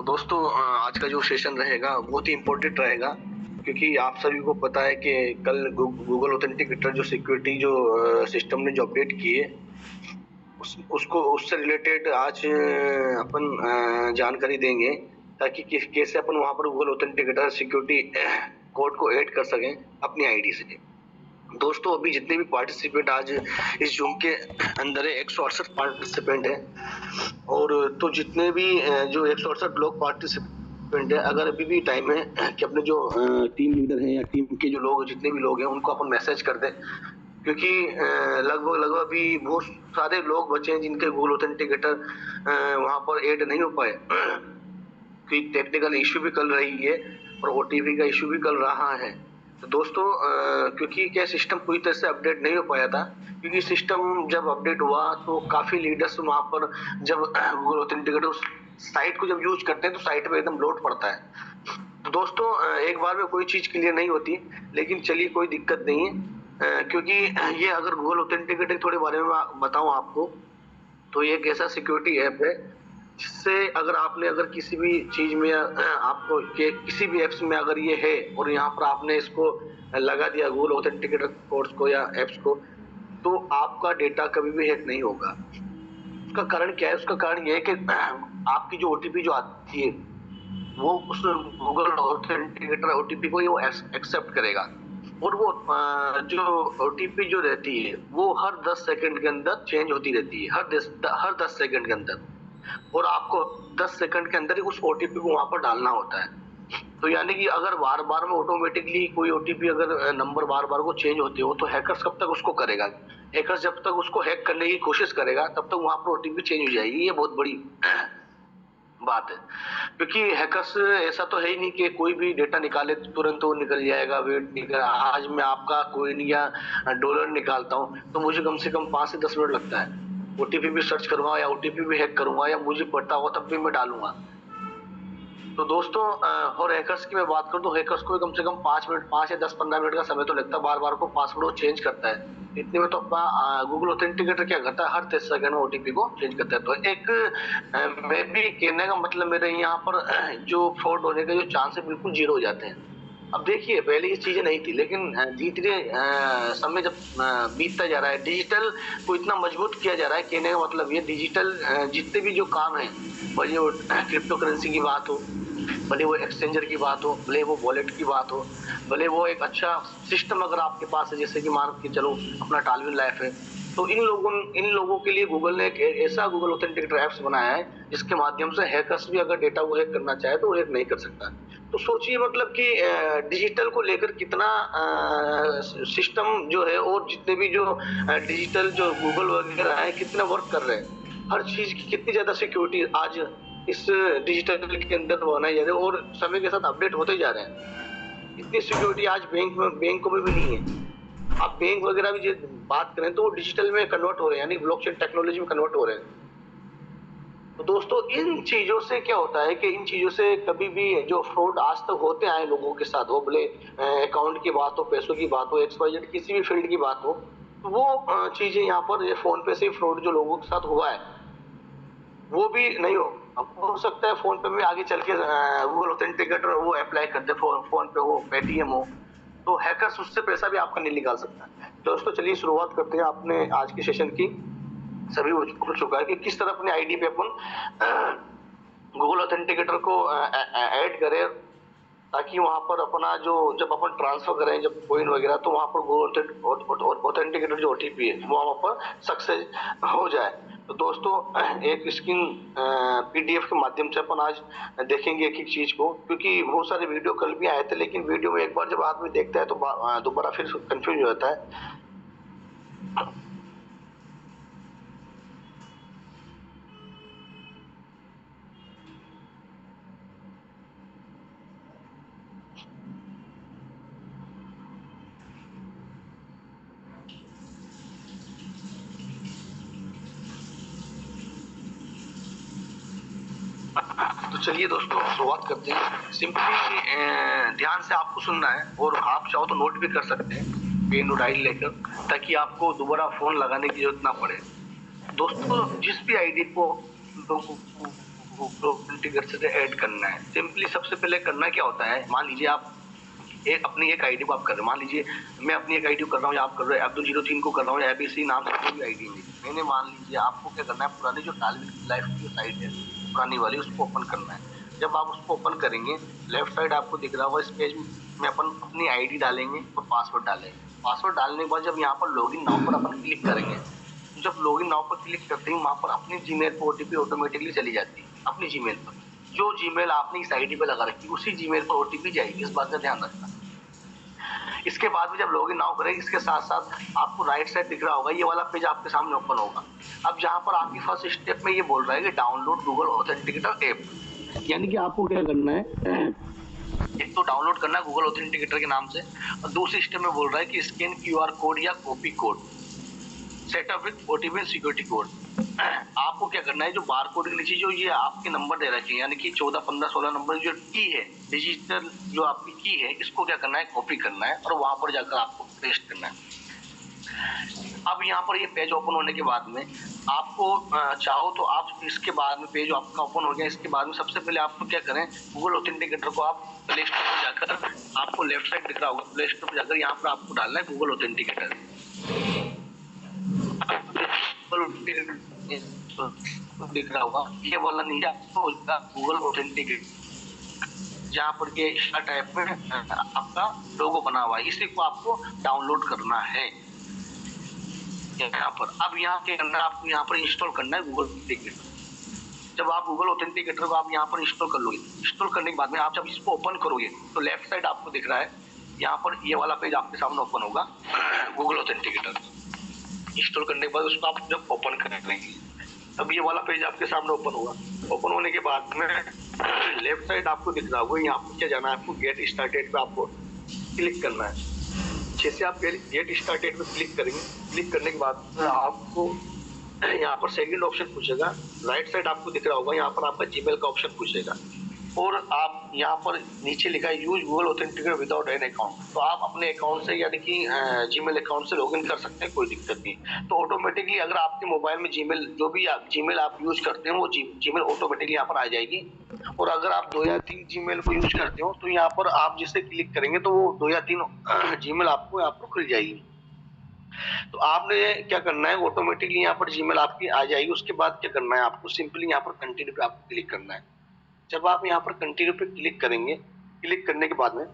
दोस्तों आज का जो सेशन रहेगा बहुत ही इम्पोर्टेंट रहेगा क्योंकि आप सभी को पता है कि कल गूगल ऑथेंटिकेटर जो सिक्योरिटी जो सिस्टम ने जो अपडेट किए उसको उससे रिलेटेड आज अपन जानकारी देंगे ताकि कैसे अपन वहां पर गूगल ऑथेंटिकेटर सिक्योरिटी कोड को ऐड कर सकें अपनी आईडी से। दोस्तों अभी जितने भी पार्टिसिपेंट आज इस जूम के अंदर है 168 पार्टिसिपेंट है और तो जितने भी जो 168 लोग पार्टिसिपेंट है, अगर अभी भी टाइम है कि अपने जो टीम लीडर हैं या टीम के जो लोग जितने भी लोग हैं उनको अपन मैसेज कर दें क्योंकि लगभग अभी बहुत सारे लोग बचे हैं जिनके गूगल ऑथेंटिकेटर वहां पर ऐड नहीं हो पाए कि टेक्निकल इश्यू भी चल रही है और ओटीपी का इश्यू भी चल रहा है। तो दोस्तों क्योंकि क्या सिस्टम पूरी तरह से अपडेट नहीं हो पाया था, क्योंकि सिस्टम जब अपडेट हुआ तो काफी लीडर्स वहां पर जब गूगल ऑथेंटिकेटर साइट को जब यूज करते हैं तो साइट पे एकदम लोड पड़ता है। तो दोस्तों एक बार में कोई चीज क्लियर नहीं होती, लेकिन चलिए कोई दिक्कत नहीं है क्योंकि ये अगर गूगल ऑथेंटिकेटर थोड़े बारे में बताऊं आपको तो ये एक ऐसा सिक्योरिटी ऐप है जिससे अगर किसी भी चीज में आपको किसी भी एप्स में अगर ये है और यहाँ पर आपने इसको लगा दिया गूगल ऑथेंटिकेटर कोड्स को या एप्स को, तो आपका डेटा कभी भी हैक नहीं होगा। उसका कारण क्या है? उसका कारण ये है कि आपकी जो ओटीपी जो आती है वो उस गूगल ऑथेंटिकेटर ओटीपी को वो एक्सेप्ट करेगा और वो जो ओटीपी जो रहती है वो हर 10 सेकंड के अंदर चेंज होती रहती है, हर 10 सेकंड के अंदर, और आपको 10 सेकंड के अंदर ही उस ओटीपी को वहां पर डालना होता है। तो यानी कि अगर बार बार में ऑटोमेटिकली कोई ओटीपी अगर नंबर बार बार को चेंज होते हो तो हैकर्स कब तक उसको करेगा? हैकर्स जब तक उसको हैक करने की कोशिश करेगा तब तक वहां पर ओटीपी चेंज हो जाएगी। ये बहुत बड़ी बात है क्योंकि हैकर्स ऐसा तो है ही नहीं कि कोई भी डेटा निकाले तुरंत वो निकल जाएगा। वेट निकल, आज मैं आपका कोइन या डॉलर निकालता हूँ तो मुझे कम से कम 5 से 10 मिनट लगता है। ओटीपी भी सर्च करूंगा या ओटीपी भी हैक करूंगा या मुझे पता होगा तब भी मैं डालूंगा। तो दोस्तों और हैकर्स की मैं बात करूं तो हैकर्स को कम से कम 5 या 10-15 मिनट का समय तो लगता है, बार बार को पासवर्ड चेंज करता है। इतने में तो गूगल ऑथेंटिकेटर क्या करता है, हर 30 सेकंड में ओटीपी को चेंज करता है। तो एक मैं भी कहने का मतलब मेरे यहाँ पर जो फ्रॉड होने का जो चांस है बिल्कुल 0 हो जाते हैं। अब देखिए पहले ये चीजें नहीं थी, लेकिन धीरे धीरे समय जब बीतता जा रहा है डिजिटल को इतना मजबूत किया जा रहा है। कहने का मतलब ये डिजिटल जितने भी जो काम है, भले वो क्रिप्टो करेंसी की बात हो, भले वो एक्सचेंजर की बात हो, भले वो वॉलेट की बात हो, भले वो एक अच्छा सिस्टम अगर आपके पास है, जैसे कि मान के चलो अपना टालविन लाइफ है, तो इन लोगों के लिए गूगल ने एक ऐसा गूगल ऑथेंटिकेटर एप्स बनाया है जिसके माध्यम से हैकर्स भी अगर डेटा को हैक करना चाहे तो वो हैक नहीं कर सकता। तो सोचिए मतलब कि डिजिटल को लेकर कितना सिस्टम जो है और जितने भी जो डिजिटल जो गूगल वगैरह है कितना वर्क कर रहे हैं, हर चीज की कितनी ज्यादा सिक्योरिटी आज इस डिजिटल के अंदर बनाई जा रही है और समय के साथ अपडेट होते जा रहे हैं। इतनी सिक्योरिटी आज बैंकों में भी नहीं है। आप बैंक वगैरह भी बात करें तो डिजिटल में कन्वर्ट हो रहे हैं, यानी ब्लॉकचेन टेक्नोलॉजी में कन्वर्ट हो रहे हैं। तो दोस्तों इन चीजों से क्या होता है कि इन चीजों से कभी भी जो फ्रॉड आज तक होते आए लोगों के साथ, वो भले अकाउंट की बात हो, पैसों की बात हो, XYZ किसी भी फील्ड की बात हो, तो वो चीजें यहाँ पर ये फोन पे से फ्रॉड जो लोगों के साथ हुआ है वो भी नहीं हो। अब हो सकता है फोन पे में आगे चल के गूगल ऑथेंटिकेटर वो अप्लाई कर दे, फोन पे हो, पेटीएम हो, तो हैकर्स उससे पैसा भी आपका नहीं निकाल सकता। दोस्तों चलिए शुरुआत करते हैं आपने आज के सेशन की। सभी हो चुका है कि किस तरह अपनी आईडी पे अपन गूगल ऑथेंटिकेटर को ऐड करें ताकि वहां पर अपना जो जब अपन ट्रांसफर करें जब कोइन वगैरह, तो वहां पर गूगल ऑथेंटिकेटर जो ओटीपी है वो वहां पर सक्सेस हो जाए। तो दोस्तों एक स्क्रीन पीडीएफ के माध्यम से अपन आज देखेंगे एक एक चीज को, क्योंकि बहुत सारे वीडियो कल भी आए थे, लेकिन वीडियो में एक बार जब आदमी देखता है तो दोबारा फिर कंफ्यूज हो जाता है। तो चलिए दोस्तों शुरुआत करते हैं। सिंपली ध्यान से आपको सुनना है और आप चाहो तो नोट भी कर सकते हैं पेन और डायरी लेकर, ताकि आपको दोबारा फोन लगाने की जरूरत ना पड़े। दोस्तों जिस भी आईडी को गूगल ऑथेंटिकेटर से ऐड करना है। सिंपली सबसे पहले करना क्या होता है, मान लीजिए आप अपनी एक आईडी को आप कर रहे हो, मान लीजिए मैं अपनी एक आईडी कर रहा हूँ या आप कर रहे हो अब्दुल03 को कर रहा हूँ या एबीसी नाम से कोई भी आईडी नहीं, मैंने मान लीजिए आपको क्या करना है, पुरानी जो टालविन लाइफ की साइट है पुरानी वाली उसको ओपन करना है। जब आप उसको ओपन करेंगे लेफ्ट साइड आपको दिख रहा होगा इस पेज में अपन अपनी आईडी डालेंगे और पासवर्ड डालेंगे। पासवर्ड डालने के बाद जब यहाँ पर लॉगिन नाउ पर अपन क्लिक करेंगे, जब लॉगिन नाउ पर क्लिक करते हैं वहां पर अपनी जीमेल पर ओटीपी ऑटोमेटिकली चली जाती है। अपनी जीमेल पर जो जीमेल आपने इस आईडी पे लगा रखी है उसी जीमेल पर ओटीपी जाएगी, इस बात का ध्यान रखना। इसके बाद में जब लॉगिन नाउ करेंगे इसके साथ साथ आपको राइट साइड दिख रहा होगा ये वाला पेज आपके सामने ओपन होगा। अब जहां पर आपकी फर्स्ट स्टेप में ये बोल रहा है कि डाउनलोड गूगल ऑथेंटिकेटर ऐप, यानी कि आपको क्या करना है, एक तो डाउनलोड करना है गूगल ऑथेंटिकेटर के नाम से, और दूसरी स्टेप में बोल रहा है कि स्कैन क्यूआर कोड या copy code setup with OTP security code. आपको क्या करना है, जो बार कोड के नीचे जो ये आपके नंबर दे रखे हैं यानी कि 14, 15, 16 नंबर जो की है डिजिटल जो आपकी की है, इसको क्या करना है, कॉपी करना है और वहां पर जाकर आपको पेस्ट करना है। अब यहाँ पर ये पेज ओपन होने के बाद में आपको चाहो तो आप इसके बाद में पेज आपका ओपन हो गया, इसके बाद में सबसे पहले आपको क्या करें, गूगल ऑथेंटिकेटर को आप प्ले स्टोर पर जाकर, आपको लेफ्ट साइड दिख रहा होगा प्ले स्टोर पर जाकर यहाँ पर आपको डालना है गूगल ऑथेंटिकेटर। दिख रहा होगा ये वाला नीचे आपको गूगल ऑथेंटिकेटर, जहाँ पर ये टाइप में आपका लोगो बना हुआ है, इसी को आपको डाउनलोड करना है यहाँ पर। अब यहाँ के अंदर आपको यहाँ पर इंस्टॉल करना है गूगल ऑथेंटिकेटर। जब आप गूगल ऑथेंटिकेटर को आप यहाँ पर इंस्टॉल कर लोगे, इंस्टॉल करने के बाद में आप जब इसको ओपन करोगे तो लेफ्ट साइड आपको दिख रहा है यहाँ पर ये वाला पेज आपके सामने ओपन होगा गूगल ऑथेंटिकेटर। इंस्टॉल करने के बाद उसको आप जब ओपन करेंगे तब ये वाला पेज आपके सामने ओपन होगा। ओपन होने के बाद में लेफ्ट साइड आपको दिख रहा होगा, यहाँ पर क्या जाना है, आपको गेट स्टार्टेड पे आपको क्लिक करना है। जैसे आप गेट स्टार्टेड पे क्लिक करेंगे, क्लिक करने के बाद आपको यहाँ पर सेकंड ऑप्शन पूछेगा, राइट साइड आपको दिख रहा होगा यहाँ पर आपका जीमेल का ऑप्शन पूछेगा और आप यहाँ पर नीचे लिखा है use Google authenticator without an account, तो आप अपने अकाउंट से यानी कि जीमेल अकाउंट से लॉगिन कर सकते हैं, कोई दिक्कत नहीं। तो ऑटोमेटिकली अगर आपके मोबाइल में जीमेल जो भी आप जीमेल आप यूज करते हैं वो जीमेल ऑटोमेटिकली यहाँ पर आ जाएगी। और अगर आप 2 या 3 जीमेल को यूज करते हो तो यहाँ पर आप जिससे क्लिक करेंगे तो वो 2 या 3 जीमेल आपको यहाँ पर खुल जाएगी। तो आपने क्या करना है, ऑटोमेटिकली यहाँ पर जीमेल आपकी आ जाएगी। उसके बाद क्या करना है, आपको सिंपली यहाँ पर कंटिन्यू पे आपको क्लिक करना है। जब आप यहाँ पर कंटिन्यू पे क्लिक करेंगे, क्लिक करने के बाद में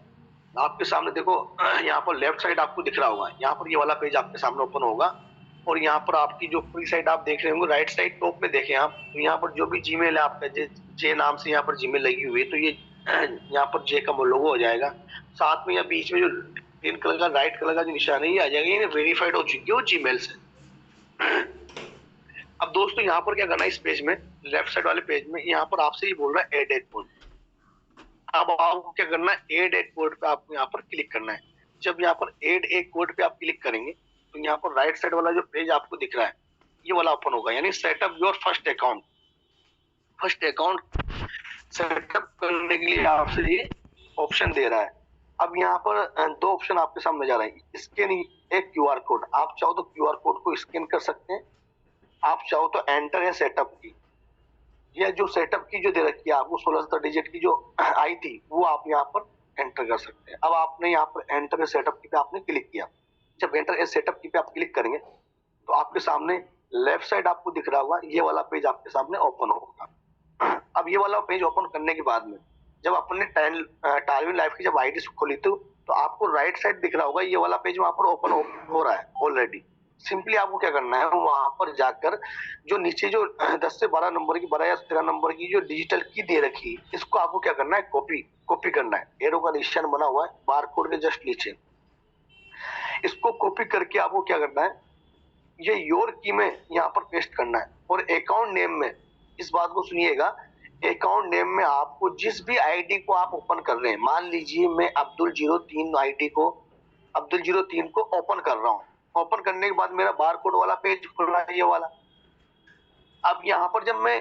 आपके सामने देखो यहाँ पर लेफ्ट साइड आपको दिख रहा होगा, यहाँ पर ये वाला पेज आपके सामने ओपन होगा और यहाँ पर आपकी जो पूरी साइड आप देख रहे होंगे राइट साइड टॉप में देखें आप, तो यहाँ पर जो भी जीमेल है आपका जे नाम से यहाँ पर जीमेल लगी हुई है, तो ये यहाँ पर जे का लोगो हो जाएगा। साथ में या बीच में जो ग्रीन कलर का राइट कलर का जो निशान है ये आ जाएगा, ये वेरीफाइड हो चुकी है वो जीमेल से। अब दोस्तों यहाँ पर क्या करना है, इस पेज में लेफ्ट साइड वाले पेज में यहाँ पर आपसे ये बोल रहा है एड एक कोड। अब आपको क्या करना है, एड एक कोड पे आपको यहाँ पर क्लिक करना है। जब यहाँ पर एड एक कोड पे आप क्लिक करेंगे तो यहाँ पर राइट साइड वाला जो पेज आपको दिख रहा है ये वाला ओपन होगा, यानी setup your first account. First account setup करने के लिए आपसे ये ऑप्शन दे रहा है। अब यहाँ पर 2 ऑप्शन आपके सामने जा रहे हैं, स्कैन एक क्यूआर कोड, आप चाहो तो क्यूआर कोड को स्कैन कर सकते हैं, आप चाहो तो एंटर या सेटअप की, या जो सेटअप की जो दे रखी है आपको 16 डिजिट की जो आई थी वो आप यहाँ पर एंटर कर सकते हैं। अब आपने यहाँ पर एंटर या सेटअप की पे आपने क्लिक किया। जब एंटर या सेटअप की पे आप क्लिक करेंगे तो आपके सामने लेफ्ट साइड आपको दिख रहा होगा ये वाला पेज आपके सामने ओपन होगा। अब ये वाला पेज ओपन करने के बाद में जब अपने टालविन लाइफ की जब आईडी खोली तो आपको राइट साइड दिख रहा होगा ये वाला पेज वहां पर ओपन हो रहा है ऑलरेडी। सिंपली आपको क्या करना है, वहां पर जाकर जो नीचे जो 10 से 12 नंबर की 12 या 13 नंबर की जो डिजिटल की दे रखी है इसको आपको क्या करना है, कॉपी करना है। एरो का निशान बना हुआ है बारकोड के जस्ट नीचे, इसको कॉपी करके आपको क्या करना है, ये योर की में यहाँ पर पेस्ट करना है। और अकाउंट नेम में इस बात को सुनिएगा, अकाउंट नेम में आपको जिस भी आईडी को आप ओपन कर रहे हैं, मान लीजिए मैं अब्दुल03 आईडी को अब्दुल03 को ओपन कर रहा हूँ, ओपन करने के बाद मेरा बारकोड वाला पेज खुल रहा है ये वाला। अब यहाँ पर जब मैं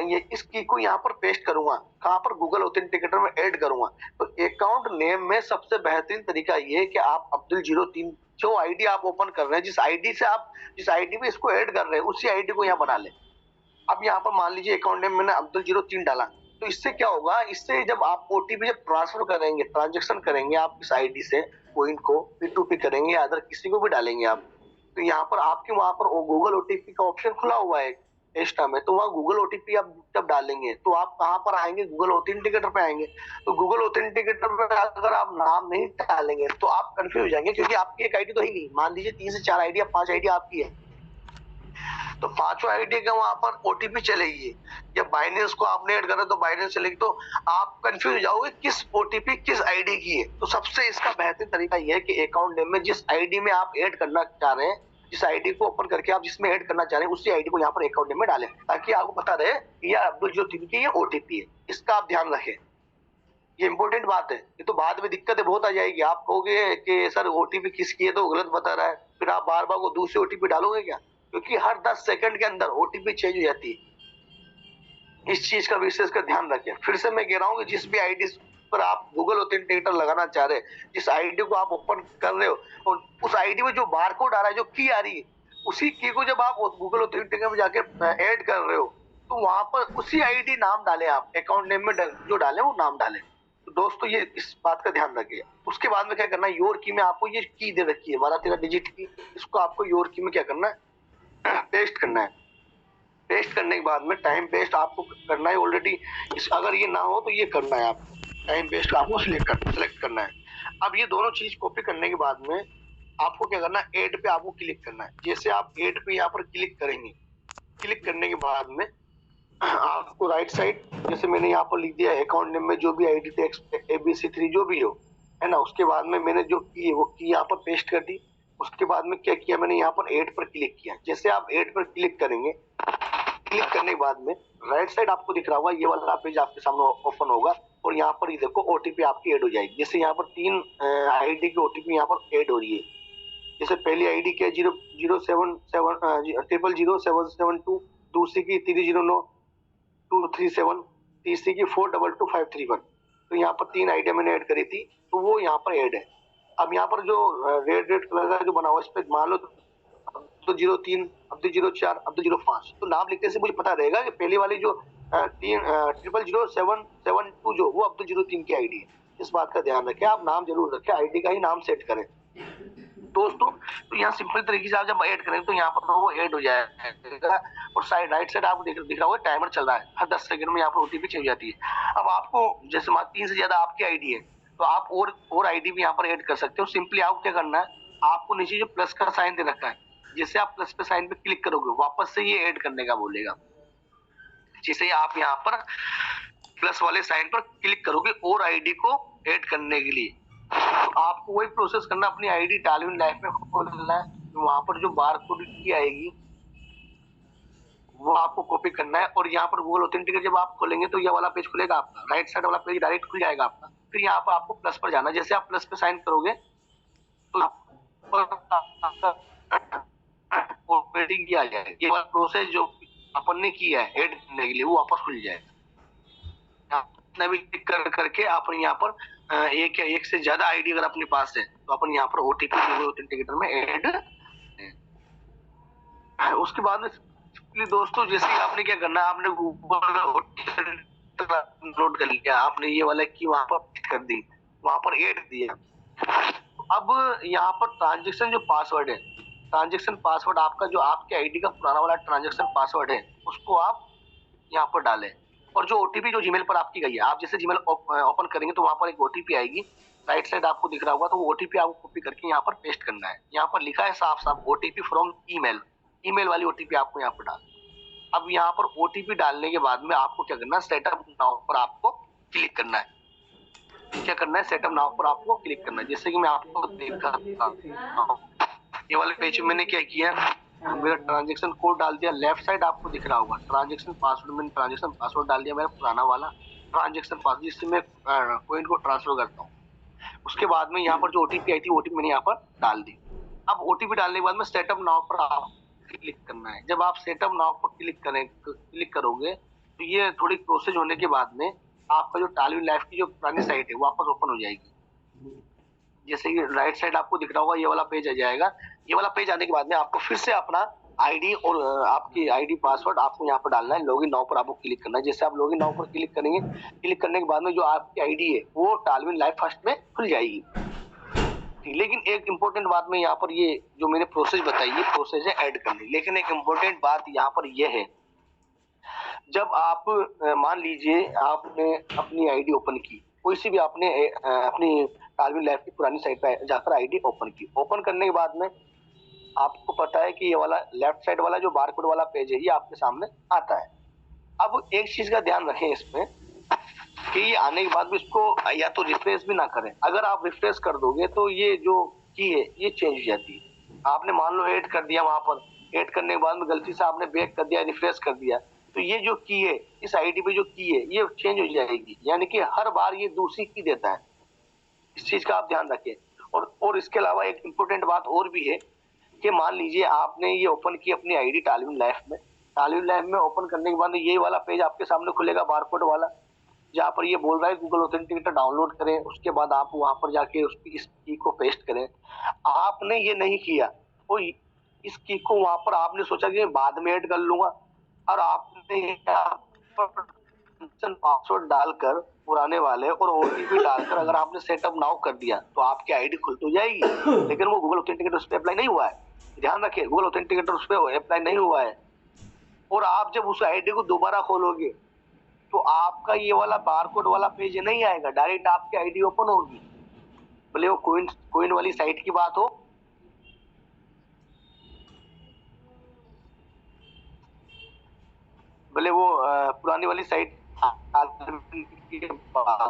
ये इस की को यहाँ पर पेस्ट करूंगा, कहाँ पर, गूगल ऑथेंटिकेटर में ऐड करूंगा, तो अकाउंट नेम में सबसे बेहतरीन तरीका ये है कि आप अब्दुल03 जो आईडी आप ओपन कर रहे हैं, जिस आईडी पे इसको ऐड कर रहे हैं उसी आईडी को यहाँ बना लें। अब यहाँ पर मान लीजिए अकाउंट नेम मैंने अब्दुल 03 डाला, तो इससे क्या होगा, इससे जब आप ओटीपी जब ट्रांसफर करेंगे, ट्रांजेक्शन करेंगे आप इस आईडी से कोइन को P2P करेंगे या अदर किसी को भी डालेंगे आप, तो यहाँ पर आपके वहां पर गूगल ओटीपी का ऑप्शन खुला हुआ है इंस्टा में, तो वहाँ गूगल ओटीपी आप जब डालेंगे तो आप कहाँ पर आएंगे, गूगल ऑथेंटिकेटर पे आएंगे। तो गूगल ऑथेंटिकेटर पे अगर आप नाम नहीं डालेंगे तो आप कंफ्यूज हो जाएंगे, क्योंकि आपकी एक आईडी तो ही नहीं, मान लीजिए 3 से 4 आईडी या 5 आईडी आपकी है, तो पांचों आईडी का वहां पर ओटीपी चलेगी, या बाइनेंस को आपने ऐड करा तो बाइनेंस चलेगी, तो आप कंफ्यूज हो जाओगे किस ओटीपी किस आईडी की है। तो सबसे इसका बेहतरीन तरीका यह है कि अकाउंट नेम में जिस आईडी में आप ऐड करना चाह रहे हैं, जिस आईडी को ओपन करके आप जिसमें ऐड करना चाह रहे हैं, उसी आईडी को यहाँ पर अकाउंट नेम में डालें, ताकि आपको पता रहे कि यह अब्दुल 03 की ये ओटीपी है। इसका आप ध्यान रखें, ये इंपॉर्टेंट बात है। ये तो बाद में दिक्कतें बहुत आ जाएगी, आप कहोगे कि सर ओटीपी किसकी है तो गलत बता रहा है, फिर आप बार बार वो दूसरी ओटीपी डालोगे क्या, क्योंकि हर 10 सेकंड के अंदर ओटीपी चेंज हो जाती है। इस चीज का विशेष कर ध्यान रखें। फिर से मैं कह रहा हूँ कि जिस भी आईडी पर आप गूगल ऑथेंटिकेटर लगाना चाह रहे हैं, जिस आईडी को आप ओपन कर रहे हो, और उस आईडी में जो बारकोड आ रहा है, जो की आ रही है, उसी की को जब आप गूगल ऑथेंटिकेटर में जाके ऐड कर रहे हो, तो वहां पर उसी आईडी नाम डालें, आप अकाउंट नेम में जो डालें वो नाम डालें। तो दोस्तों ये इस बात का ध्यान रखिए। उसके बाद में क्या करना है, योर की में आपको ये की दे रखी है 12-13 डिजिट की, इसको आपको योर की में क्या करना है, पेस्ट करना है। पेस्ट करने के बाद में टाइम पेस्ट आपको करना है ऑलरेडी, अगर ये ना हो तो ये करना है, आप टाइम पेस्ट आपको सिलेक्ट करना है। अब ये दोनों चीज कॉपी करने के बाद में आपको क्या करना है, ऐड पे आपको क्लिक करना है। जैसे आप ऐड पे यहाँ पर क्लिक करेंगे, क्लिक करने के बाद में आपको राइट साइड, जैसे मैंने यहाँ पर लिख दिया अकाउंट नेम में जो भी आईडी टेक्स्ट ABC3 जो भी हो, है ना, उसके बाद में मैंने जो की है वो की यहाँ पर पेस्ट कर दी। उसके बाद में क्या किया, मैंने यहाँ पर ऐड पर क्लिक किया। जैसे आप ऐड पर क्लिक करेंगे, क्लिक करने के बाद में राइट साइड आपको दिख रहा होगा, ये वाला पेज आपके सामने ओपन होगा, और यहाँ पर ये देखो ओटीपी आपकी ऐड हो जाएगी। जैसे यहाँ पर 3 आईडी की ओटीपी यहाँ पर ऐड हो रही है। जैसे पहली आईडी क्या है 0070722, दूसरी की 309237, तीसरी की 422531। तो यहाँ पर 3 आईडिया मैंने ऐड करी थी, तो वो यहाँ पर ऐड है। अब यहाँ पर जो रेड कलर का जो बना हुआ, इस पे मान लो अब्दुल 03, अब्दुल 04, अब्दुल 05, तो नाम लिखने से मुझे पता रहेगा कि पहली वाली जो 000772 जो वो अब्दुल 03 की आईडी है। इस बात का ध्यान रखें, आप नाम जरूर रखें, आईडी का ही नाम सेट करें दोस्तों। तो यहाँ सिंपल तरीके से आप जब ऐड करेंगे तो यहाँ पर वो ऐड हो जाएगा, और साइड राइट साइड आपको दिख रहा होगा टाइमर चल रहा है, हर 10 सेकंड में यहाँ पर ओटीपी चेंज जाती है। अब आपको जैसे 3 से ज्यादा आपकी आईडी है, तो आप और आईडी भी यहाँ पर ऐड कर सकते हो। सिंपली आपको क्या करना है, आपको नीचे जो प्लस का साइन दे रखा है, जैसे आप प्लस पे साइन पे क्लिक करोगे, वापस से ये ऐड करने का बोलेगा। जैसे आप यहाँ पर प्लस वाले साइन पर क्लिक करोगे और आईडी को ऐड करने के लिए, तो आपको वही प्रोसेस करना, अपनी आईडी टालविन लाइफ में खोलना है, वहां पर जो बार कोड की आएगी वो आपको कॉपी करना है, और यहाँ पर गूगल ऑथेंटिकेटर जब आप खोलेंगे तो ये वाला पेज खुलेगा आपका, राइट साइड वाला पेज डायरेक्ट खुल जाएगा आपका। फिर यहाँ पर आपको प्लस पर जाना, जैसे आप प्लस पे साइन करोगे तो ऑपरेटिंग किया जाएगा, ये वाला प्रोसेस जो अपन ने किया है ऐड करने के लिए वो वापस खुल जाएगा। भी कर करके अपन यहाँ पर एक या एक से ज्यादा आईडी अगर अपने पास है तो अपन यहाँ पर ओटीपी गूगल ऑथेंटिकेटर में ऐड। उसके बाद में दोस्तों जैसे आपने क्या करना है, आपने गूगल डाउनलोड कर लिया, आपने ये वाला की वहां पर कर दी, वहां पर ऐड दिया। अब यहाँ पर ट्रांजेक्शन जो पासवर्ड है, ट्रांजेक्शन पासवर्ड आपका जो आपके आईडी का पुराना वाला ट्रांजेक्शन पासवर्ड है, उसको आप यहाँ पर डालें। और जो ओटीपी जो जीमेल पर आपकी गई है, आप जैसे जीमेल ओपन करेंगे तो वहां पर एक ओटीपी आएगी, राइट साइड आपको दिख रहा होगा, तो वो ओटीपी आपको कॉपी करके यहाँ पर पेस्ट करना है। यहाँ पर लिखा है साफ साफ ओटीपी फ्रॉम ईमेल, ईमेल वाली ओटीपी आपको यहाँ पर डाल। अब यहाँ पर ओटीपी डालने के बाद में आपको क्या करना है, सेटअप नाउ पर आपको क्लिक करना है। क्या करना है, सेटअप नाउ पर आपको क्लिक करना है। जैसे कि मैं आपको देखा ये वाले पेज में मैंने क्या किया, मेरा ट्रांजेक्शन कोड डाल दिया, लेफ्ट साइड आपको दिख रहा होगा ट्रांजेक्शन पासवर्ड, मैंने ट्रांजेक्शन पासवर्ड डाल दिया, मेरा पुराना वाला ट्रांजेक्शन पासवर्ड जिससे मैं कॉइन को ट्रांसफर करता हूँ। उसके बाद में यहाँ पर जो ओटीपी आई थी ओटीपी मैंने यहाँ पर डाल दी। अब ओटीपी डालने के बाद में सेटअप नाउ पर आप क्लिक करना है। जब आप सेटअप नाउ पर क्लिक करोगे तो ये थोड़ी प्रोसेस होने के बाद में आपका जो टालविन लाइफ की जो पुरानी साइट है वापस ओपन हो जाएगी। जैसे कि राइट साइड आपको दिख रहा होगा ये वाला पेज आ जाएगा। ये वाला पेज आने के बाद में आपको फिर से अपना आईडी और आपकी आईडी पासवर्ड आपको यहाँ पर डालना है, लॉगिन नाउ पर आपको क्लिक करना है। जैसे आप लॉगिन नाउ पर क्लिक करेंगे, क्लिक करने के बाद में जो आपकी आईडी है वो टालविन लाइव फर्स्ट में खुल जाएगी। लेकिन एक इम्पोर्टेंट बात में यहाँ पर, ये जो मैंने प्रोसेस बताई ये प्रोसेस है ऐड करनी, लेकिन एक इम्पोर्टेंट बात यहाँ पर यह है, जब आप मान लीजिए आपने अपनी आईडी ओपन की, कोई सी भी आपने अपनी टालविन लाइव की पुरानी साइट पर जाकर आईडी ओपन की, ओपन करने के बाद में आपको पता है कि ये वाला लेफ्ट साइड वाला जो बारकोड वाला पेज है ये आपके सामने आता है। अब एक चीज का ध्यान रखें इसमें कि ये आने के बाद भी इसको या तो रिफ्रेश भी ना करें। अगर आप रिफ्रेश कर दोगे तो ये जो की है ये चेंज हो जाती है। आपने मान लो ऐड कर दिया, वहां पर ऐड करने के बाद में गलती से आपने बैक कर दिया, रिफ्रेश कर दिया, तो ये जो की है इस आईडी पे जो की है ये चेंज हो जाएगी, यानी कि हर बार ये दूसरी की देता है। इस चीज का आप ध्यान रखें। और इसके अलावा एक इम्पोर्टेंट बात और भी है कि मान लीजिए आपने ये ओपन की अपनी आईडी टालविन लाइफ में, टालविन लाइफ में ओपन करने के बाद ये वाला पेज आपके सामने खुलेगा बारकोड वाला, जहाँ पर ये बोल रहा है गूगल ऑथेंटिकेटर डाउनलोड करें। उसके बाद आप वहां पर जाके उसकी इस की को पेस्ट करें। आपने ये नहीं किया, तो इस की को वहां पर आपने सोचा कि बाद में ऐड कर लूंगा, और आपने पासवर्ड डालकर पुराने वाले और ओटीपी डालकर अगर आपने सेटअप नाउ कर दिया तो आपकी आईडी खुल तो जाएगी, लेकिन वो गूगल ऑथेंटिकेटर उस पर अप्लाई नहीं हुआ है। ध्यान रखिए, गूगल ऑथेंटिकेटर उस पर अप्लाई नहीं हुआ है। और आप जब उस आईडी को दोबारा खोलोगे तो आपका ये वाला बारकोड वाला पेज नहीं आएगा, डायरेक्ट आपकी आईडी ओपन होगी। भले वो कोइन वाली साइट की बात हो, भले वो पुरानी वाली साइट,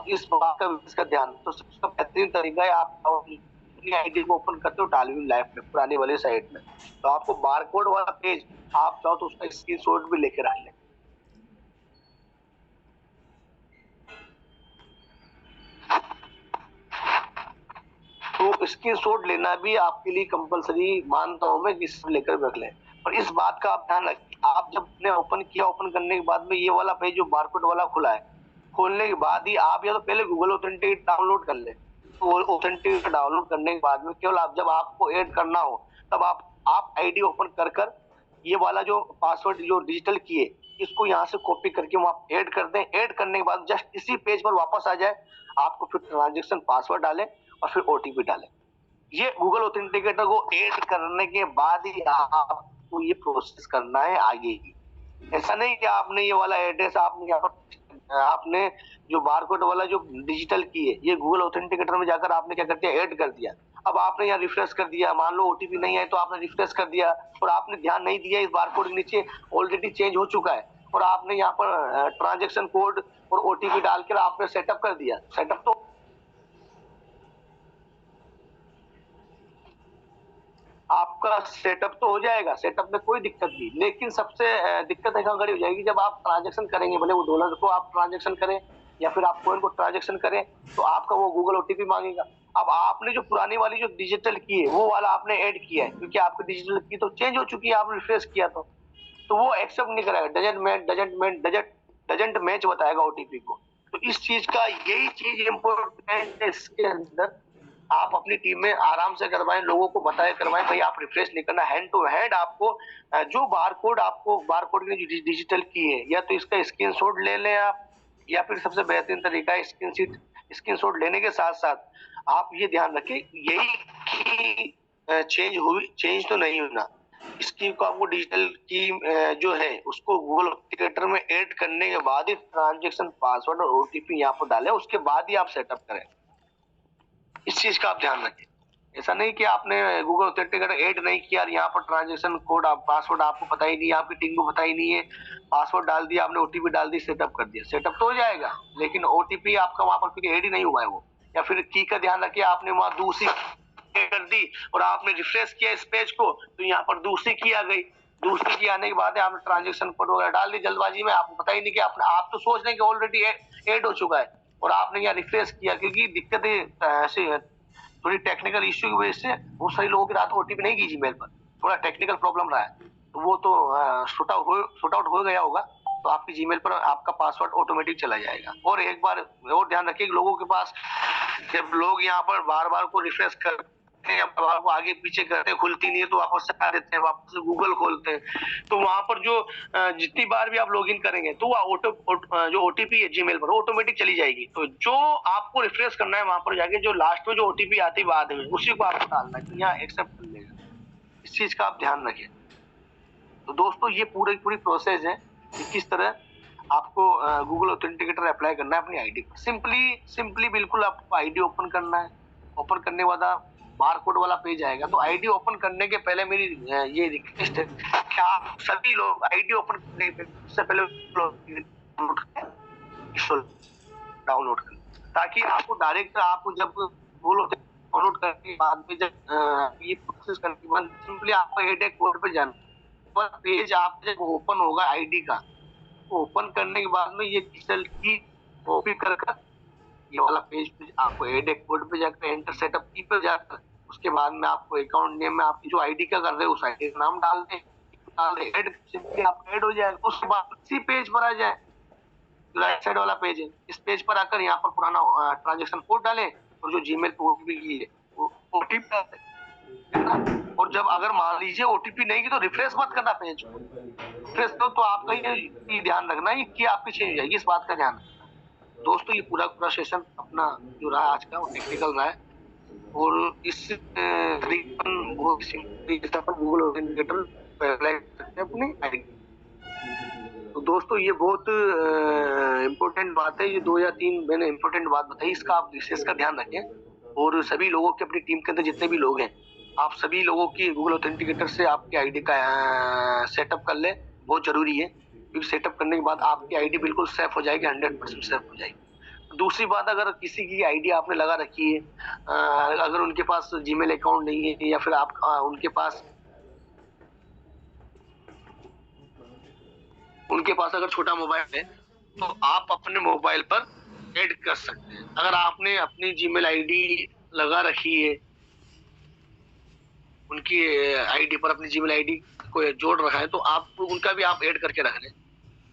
इस बात का इसका ध्यान। तो सबसे बेहतरीन तरीका है आप अपनी आईडी को ओपन करते हो टालविन लाइफ में पुरानी वाली साइट में, तो आपको बारकोड वाला पेज आप चाहो तो उसका स्क्रीनशॉट भी लेकर आ लें। तो स्क्रीनशॉट लेना भी आपके लिए कंपलसरी मानता हूं मैं, किसी लेकर रख लें। और इस बात का आप ध्यान रखें, आप जब ने ओपन किया, ओपन करने के बाद में ये वाला पेज जो बारकोड वाला खुला है, खोलने के बाद ही आप या तो पहले गूगल ऑथेंटिकेट डाउनलोड कर ले। तो ऑथेंटिकेट डाउनलोड करने के बाद में केवल आप जब आपको ऐड करना हो तब आप आईडी ओपन कर ये वाला जो पासवर्ड जो डिजिटल की है इसको यहाँ से कॉपी करके वहां ऐड कर दें। ऐड करने के बाद जस्ट इसी पेज पर वापस आ जाए, आपको फिर ट्रांजेक्शन पासवर्ड डालें और फिर ओटीपी डालें। ये गूगल ऑथेंटिकेटर को ऐड करने के बाद ही आपको ये प्रोसेस करना है आगे की। ऐसा नहीं कि आपने ये वाला एड्रेस आपने यहाँ पर आपने जो बारकोड वाला जो डिजिटल की है ये गूगल ऑथेंटिकेटर में जाकर आपने क्या कर दिया, ऐड कर दिया। अब आपने यहाँ रिफ्रेश कर दिया, मान लो ओटीपी नहीं आए तो आपने रिफ्रेश कर दिया और आपने ध्यान नहीं दिया इस बारकोड के नीचे ऑलरेडी चेंज हो चुका है, और आपने यहाँ पर ट्रांजेक्शन कोड और ओटीपी डालकर आपने सेटअप कर दिया। सेटअप तो आपका सेटअप तो हो जाएगा, सेटअप में कोई दिक्कत नहीं, लेकिन सबसे दिक्कत यहाँ खड़ी हो जाएगी जब आप ट्रांजैक्शन करेंगे, भले वो डॉलर को आप ट्रांजैक्शन करें या फिर आप कॉइन को ट्रांजैक्शन करें, तो आपका वो गूगल ओटीपी मांगेगा। अब आपने जो पुरानी वाली जो डिजिटल की है वो वाला आपने ऐड किया है, क्योंकि आपकी डिजिटल की तो चेंज हो चुकी है, आपने रिफ्रेश किया तो वो एक्सेप्ट नहीं करेगा, डजंट मैच बताएगा ओटीपी को। तो इस चीज का यही चीज इम्पोर्टेंट है इसके अंदर। आप अपनी टीम में आराम से करवाएं, लोगों को बताए करवाएं, भाई आप रिफ्रेश नहीं करना, हैंड टू हैंड आपको जो बारकोड की जो डिजिटल की है या तो इसका स्क्रीनशॉट ले लें आप, या फिर सबसे बेहतरीन तरीका है स्क्रीनशॉट लेने के साथ साथ आप ये ध्यान रखें यही की चेंज तो नहीं होना। इसकी को आपको डिजिटल की जो है उसको गूगल ऑथेंटिकेटर में ऐड करने के बाद ही ट्रांजैक्शन पासवर्ड और ओटीपी यहाँ पर डालें, उसके बाद ही आप सेटअप करें। इस चीज का आप ध्यान रखें। ऐसा नहीं कि आपने गूगल ऑथेंटिकेटर ऐड नहीं किया और यहाँ पर ट्रांजैक्शन कोड पासवर्ड आपको पता ही नहीं, आपकी टीम को पता ही नहीं है, पासवर्ड डाल दिया आपने, ओटीपी डाल दी, सेटअप कर दिया। सेटअप तो हो जाएगा लेकिन ओटीपी आपका वहां पर क्योंकि ऐड ही नहीं हुआ है वो, या फिर की का ध्यान रखिए आपने वहां दूसरी कर दी और आपने रिफ्रेश किया इस पेज को तो यहाँ पर दूसरी की आ गई, दूसरी की आने के बाद आपने ट्रांजेक्शन कोड वगैरह डाल दी जल्दबाजी में, आपको पता ही नहीं कि आप तो सोच रहे हैं कि ऑलरेडी ऐड हो चुका है और आपने यहाँ रिफ्रेश किया। क्योंकि दिक्कत ऐसे थोड़ी टेक्निकल इश्यू की वजह से बहुत सारे लोगों की रात ओटीपी नहीं की जीमेल पर, थोड़ा टेक्निकल प्रॉब्लम रहा है, तो वो तो शॉर्ट आउट हो गया होगा, तो आपकी जीमेल पर आपका पासवर्ड ऑटोमेटिक चला जाएगा। और एक बार और ध्यान रखिए लोगों के पास जब लोग यहाँ पर बार बार को रिफ्रेश करते अब आपको आगे पीछे करते हैं, खुलती नहीं है तो वापस से हटा देते हैं, वापस से गूगल खोलते हैं। तो वहाँ पर जो जितनी बार भी आप लॉगिन करेंगे तो जो ओटीपी है जीमेल पर ऑटोमेटिक चली जाएगी। तो जो आपको रिफ्रेश करना है वहाँ पर जाके जो लास्ट में जो ओटीपी आती है बाद में, उसी को आपको डालना है, तो यहाँ एक्सेप्ट कर लेगा। इस चीज का आप ध्यान रखें। तो दोस्तों ये पूरी प्रोसेस है कि किस तरह आपको गूगल ऑथेंटिकेटर अप्लाई करना है अपनी आईडी पर। सिंपली बिल्कुल आपको आईडी ओपन करना है। ओपन करने के बाद बारकोड वाला पेज आएगा। तो आईडी ओपन करने के पहले मेरी ये रिक्वेस्ट है कि आप सभी लोग आईडी ओपन करने से पहले डाउनलोड करें, ताकि आपको डायरेक्ट आपको जब डाउनलोड करने के बाद में जब ये प्रोसेस करने के बाद सिंपली आपको हेडेक कोड पे जाना। पर पेज आप जब ओपन होगा आईडी का, तो ओपन करने के बाद में ये डिजिटल की कॉपी कर ये वाला पेज पे आपको हेडेक कोड पे जाकर एंटर सेटअप की पे जाकर उसके बाद में आपको अकाउंट नेम में आप जो आईडी का कर रहे हो उस आईडी का नाम डाल दें, सिंपली आप ऐड हो जाएगा। उसके बाद इसी पेज पर आ जाए, राइट साइड वाला पेज है, इस पेज पर आकर यहाँ पर पुराना ट्रांजेक्शन कोड डालें और जो जीमेल पे ओटीपी की है वो ओटीपी डालें। और जब अगर मान लीजिए ओटीपी नहीं की तो रिफ्रेश मत करना पेज को, रिफ्रेश करो तो आपका ये ध्यान रखना है कि आपकी चेंज हो जाएगी, इस बात का ध्यान रखना। दोस्तों ये पूरा सेशन अपना जो रहा आज का वो टेक्निकल रहा है और इस गूगल ऑथेंटिकेटर अप्लाई करते हैं अपनी आईडी। तो दोस्तों ये बहुत इम्पोर्टेंट बात है, ये 2 या 3 मैंने इम्पोर्टेंट बात बताई, इसका आप विशेष का ध्यान रखें। और सभी लोगों के अपनी टीम के अंदर जितने भी लोग हैं, आप सभी लोगों की गूगल ऑथेंटिकेटर से आपकी आईडी का सेटअप कर ले, बहुत जरूरी है, क्योंकि सेटअप करने के बाद आपकी आईडी बिल्कुल सेफ हो जाएगी, 100% सेफ हो जाएगी। दूसरी बात, अगर किसी की आईडी आपने लगा रखी है, अगर उनके पास जीमेल अकाउंट नहीं है या फिर आप उनके पास अगर छोटा मोबाइल है तो आप अपने मोबाइल पर ऐड कर सकते हैं। अगर आपने अपनी जीमेल आईडी लगा रखी है, उनकी आईडी पर अपनी जीमेल आईडी को जोड़ रखा है, तो आप उनका भी आप ऐड करके रख लें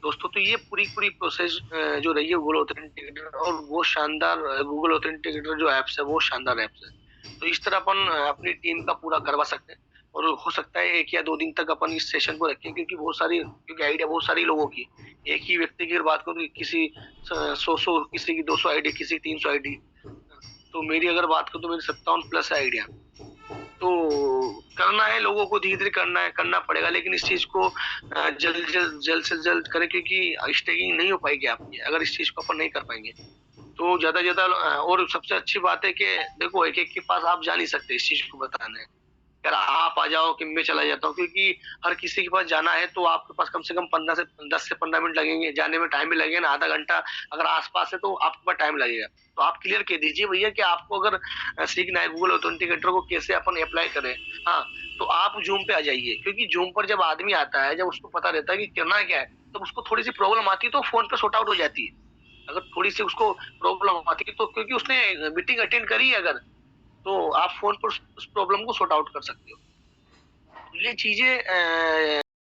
दोस्तों। तो ये पूरी प्रोसेस जो रही है गूगल ऑथेंटिकेटर, और वो शानदार गूगल ऑथेंटिकेटर जो ऐप्स है वो शानदार ऐप्स है। तो इस तरह अपन अपनी टीम का पूरा करवा सकते हैं और हो सकता है 1 या 2 दिन तक अपन इस सेशन को रखें, क्योंकि आइडिया बहुत सारी लोगों की, एक ही व्यक्ति की बात करूँ किसी 100 किसी की 200 आईडी, किसी की 300 आईडी, तो मेरी अगर बात करूँ तो मेरी 57 प्लस है आइडिया। तो करना है लोगों को, धीरे धीरे करना पड़ेगा, लेकिन इस चीज को जल्द से जल्द करें, क्योंकि स्टेकिंग नहीं हो पाएगी आपकी अगर इस चीज को अपन नहीं कर पाएंगे तो ज्यादा। और सबसे अच्छी बात है कि देखो एक के पास आप जा नहीं सकते इस चीज को बताने, यार आप आ जाओ कि मैं चला जाता हूँ, क्योंकि हर किसी के पास जाना है तो आपके पास कम से कम 10 से 15 मिनट लगेंगे, जाने में टाइम भी लगेगा ना, आधा घंटा अगर आसपास है तो आपके पास टाइम लगेगा। तो आप क्लियर कह दीजिए भैया कि आपको अगर सीखना है गूगल ऑथेंटिकेटर को कैसे अपन अप्लाई करें, हाँ, तो आप जूम पे आ जाइए, क्योंकि जूम पर जब आदमी आता है, जब उसको पता रहता है कि करना क्या है, तो उसको थोड़ी सी प्रॉब्लम आती है तो फोन पे सॉर्ट आउट हो जाती है। अगर थोड़ी सी उसको प्रॉब्लम आती है तो क्योंकि उसने मीटिंग अटेंड करी है अगर, तो आप फोन पर उस प्रॉब्लम को सॉर्ट आउट कर सकते हो। ये चीजें